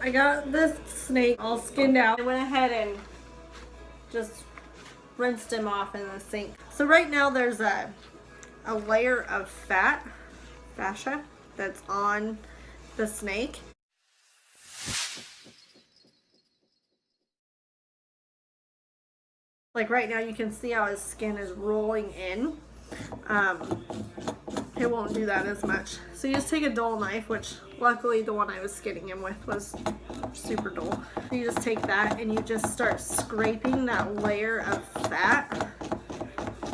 I got this snake all skinned out. I went ahead and just rinsed him off in the sink. So right now there's a layer of fascia that's on the snake. Like right now you can see how his skin is rolling in. It won't do that as much. So you just take a dull knife, which luckily the one I was skinning him with was super dull. You just take that and you just start scraping that layer of fat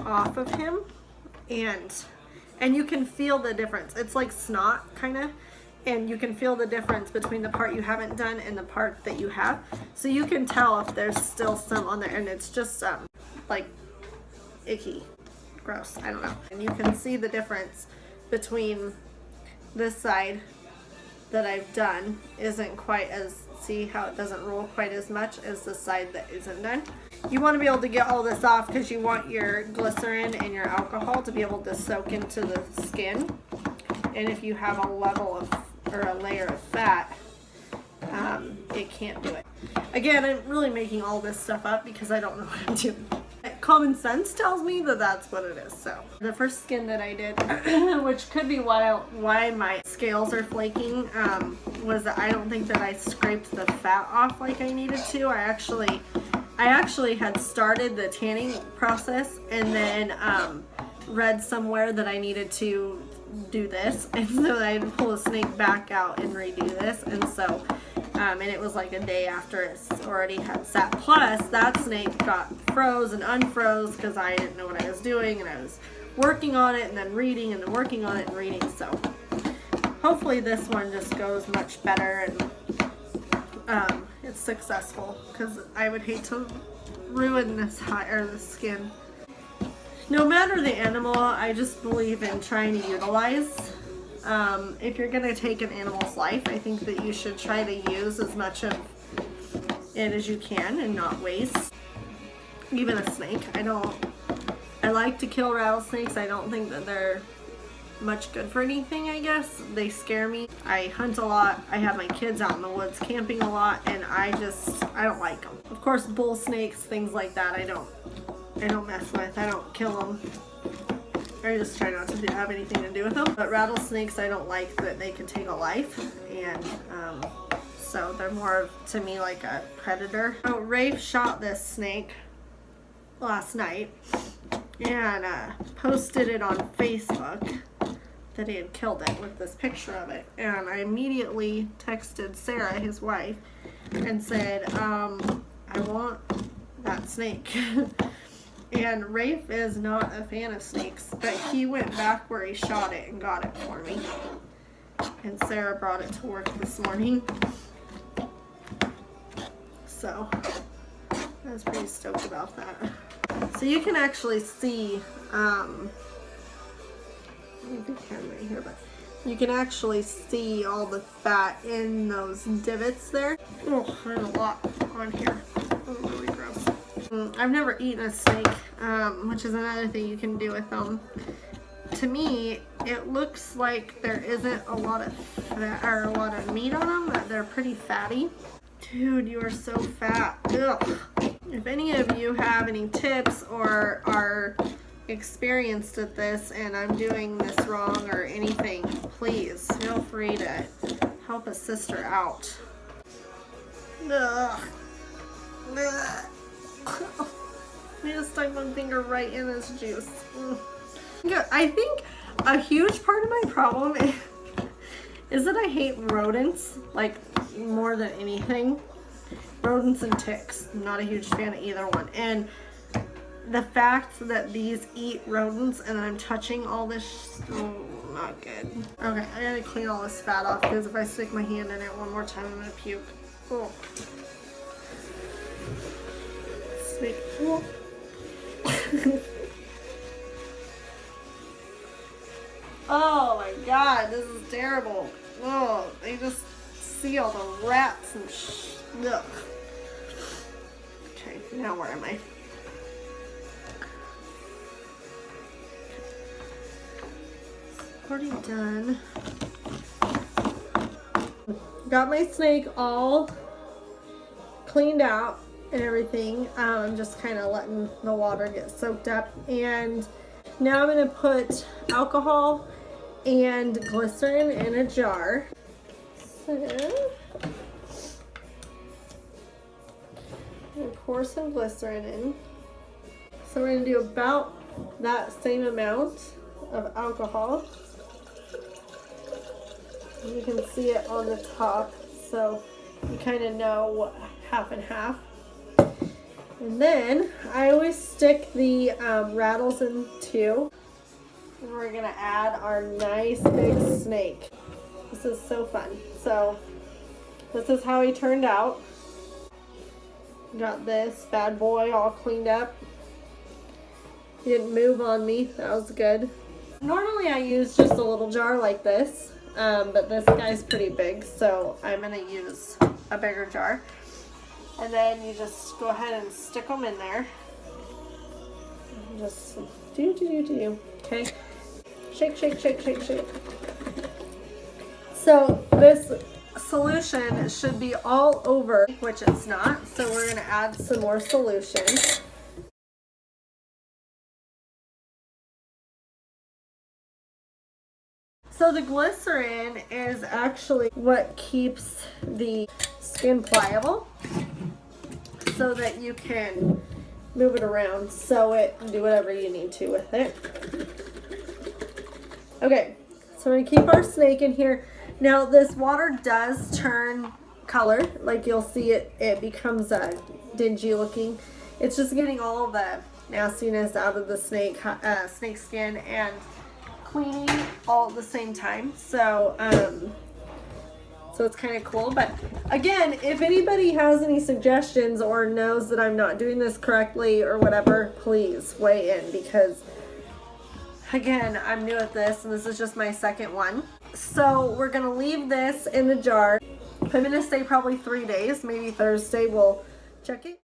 off of him, and you can feel the difference. It's like snot kind of, and you can feel the difference between the part you haven't done and the part that you have. So you can tell if there's still some on there, and it's just like icky, gross, I don't know. And you can see the difference between this side that I've done isn't quite as, see how it doesn't roll quite as much as the side that isn't done. You want to be able to get all this off because you want your glycerin and your alcohol to be able to soak into the skin. And if you have a level of, or a layer of fat, it can't do it. Again, I'm really making all this stuff up because I don't know what I'm doing. Common sense tells me that that's what it is. So the first skin that I did, which could be why my scales are flaking, was that I don't think that I scraped the fat off like I needed to. I actually had started the tanning process and then read somewhere that I needed to do this, and so I had to pull the snake back out and redo this, and so and it was like a day after it's already had sat. Plus that snake got froze and unfroze because I didn't know what I was doing, and I was working on it and then reading and then working on it and reading. So hopefully this one just goes much better and it's successful, because I would hate to ruin this the skin. No matter the animal, I just believe in trying to utilize. If you're gonna take an animal's life, I think that you should try to use as much of it as you can and not waste. Even a snake. I like to kill rattlesnakes. I don't think that they're much good for anything, I guess. They scare me. I hunt a lot. I have my kids out in the woods camping a lot, and I don't like them. Of course, bull snakes, things like that, I don't mess with. I don't kill them. I just try not to have anything to do with them. But rattlesnakes, I don't like that they can take a life, and so they're more to me like a predator. So Rafe shot this snake last night and posted it on Facebook that he had killed it with this picture of it, and I immediately texted Sarah, his wife, and said, I want that snake. And Rafe is not a fan of snakes, but he went back where he shot it and got it for me. And Sarah brought it to work this morning. So I was pretty stoked about that. So you can actually see, I think I can right here, but you can actually see all the fat in those divots there. Oh, there's a lot on here. Oh, really gross. I've never eaten a snake, which is another thing you can do with them. To me, it looks like there isn't a lot of fat, or a lot of meat on them, that they're pretty fatty. Dude, you are so fat. Ugh. If any of you have any tips or are experienced at this and I'm doing this wrong or anything, please feel free to help a sister out. Ugh. Ugh. I just stuck my finger right in this juice. I think a huge part of my problem is that I hate rodents, like, more than anything. Rodents and ticks. I'm not a huge fan of either one. And the fact that these eat rodents and I'm touching all this, not good. Okay, I gotta clean all this fat off, because if I stick my hand in it one more time, I'm gonna puke. Oh. Snake. Oh. Oh my god, this is terrible. Oh, I just see all the rats and ugh. Okay, now where am I? Already done. got my snake all cleaned out and everything. I'm just kind of letting the water get soaked up, and now I'm going to put alcohol and glycerin in a jar. So I'm going to pour some glycerin in. So we're going to do about that same amount of alcohol. You can see it on the top, so you kind of know what half and half. And then I always stick the rattles in too. And we're gonna add our nice big snake. This is so fun. So this is how he turned out. Got this bad boy all cleaned up. He didn't move on me. That was good. Normally I use just a little jar like this, but this guy's pretty big, so I'm gonna use a bigger jar. And then you just go ahead and stick them in there. And just do. Okay. Shake, shake, shake, shake, shake. So this solution should be all over, which it's not. So we're gonna add some more solution. So the glycerin is actually what keeps the skin pliable, so that you can move it around, sew it, and do whatever you need to with it. Okay, so we're gonna keep our snake in here. Now this water does turn color, like you'll see it becomes dingy looking. It's just getting all the nastiness out of the snake skin and cleaning all at the same time. So it's kind of cool. But again, if anybody has any suggestions or knows that I'm not doing this correctly or whatever, please weigh in, because again, I'm new at this and this is just my second one. So we're gonna leave this in the jar. I'm gonna say probably 3 days, maybe Thursday we'll check it.